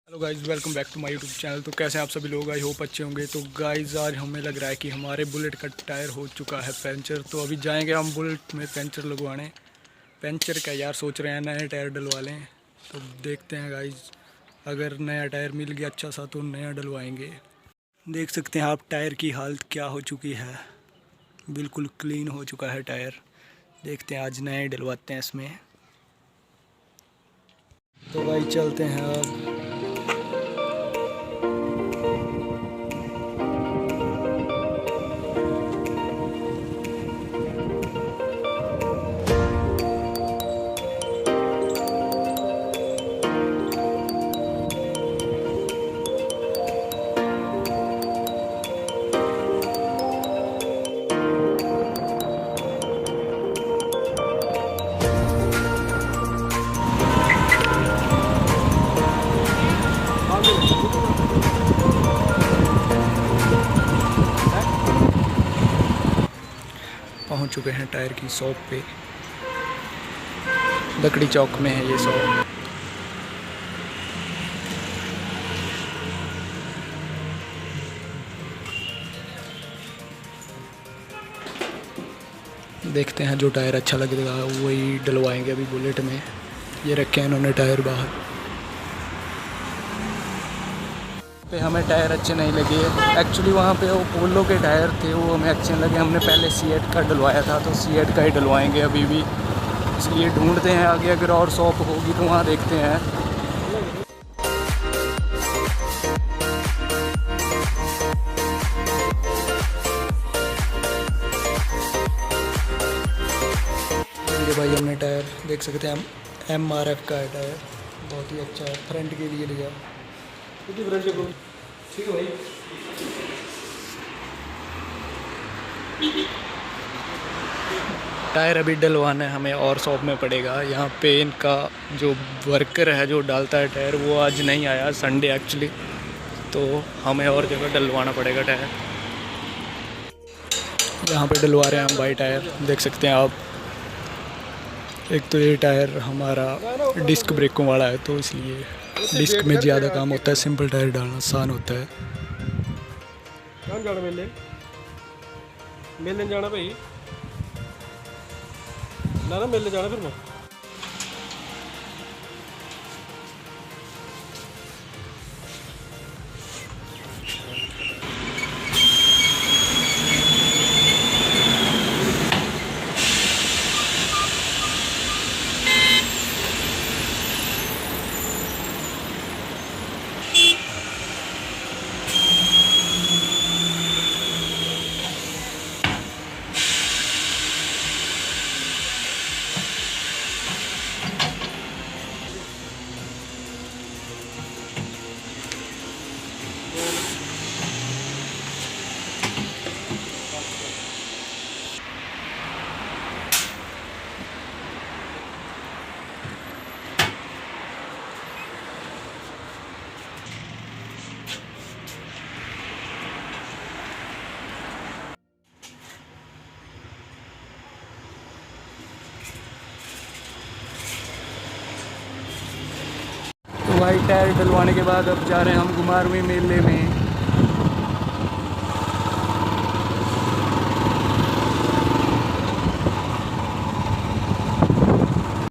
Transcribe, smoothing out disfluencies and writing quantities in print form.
Hello guys, welcome back to my YouTube channel. तो कैसे हैं आप सभी लोग? आई होप अच्छे होंगे। तो गाइज़ आज हमें लग रहा है कि हमारे बुलेट का टायर हो चुका है पंचर। तो अभी जाएंगे हम बुलेट में पंचर लगवाने। पंचर का यार सोच रहे हैं नया टायर डलवा लें। तो देखते हैं गाइज़, अगर नया टायर मिल गया अच्छा सा तो नया डलवाएँगे। देख सकते हैं आप टायर की हालत क्या हो चुकी है, बिल्कुल क्लीन हो चुका है टायर। देखते हैं आज नए डलवाते हैं इसमें। तो भाई चलते हैं अब। पहुंच चुके हैं टायर की शॉप पे। लकड़ी चौक में है ये शॉप। देखते हैं जो टायर अच्छा लगेगा वही डलवाएंगे अभी बुलेट में। ये रखे हैं इन्होंने टायर बाहर पे। हमें टायर अच्छे नहीं लगे एक्चुअली, वहाँ पे वो पोलो के टायर थे वो हमें अच्छे लगे। हमने पहले सीएट का डलवाया था तो सीएट का ही डलवाएंगे अभी भी, इसलिए ढूंढते हैं आगे अगर और शॉप होगी तो वहाँ देखते हैं। ये भाई हमने टायर देख सकते हैं, MRF का है टायर, बहुत ही अच्छा है। फ्रंट के लिए लिया ठीक है भाई। टायर अभी डलवाना है हमें और शॉप में पड़ेगा। यहाँ पे इनका जो वर्कर है जो डालता है टायर वो आज नहीं आया, संडे एक्चुअली, तो हमें और जगह डलवाना पड़ेगा टायर। यहाँ पे डलवा रहे हैं हम भाई टायर, देख सकते हैं आप। एक तो ये टायर हमारा डिस्क ब्रेकों वाला है तो इसलिए डिस्क में ज़्यादा काम होता है, सिंपल टायर डालना आसान होता है। जाना मेले जाना भाई ना मेले जाना फिर मैं तो भाई टायर डलवाने के बाद अब जा रहे हैं हम घुमारवीं मेले में।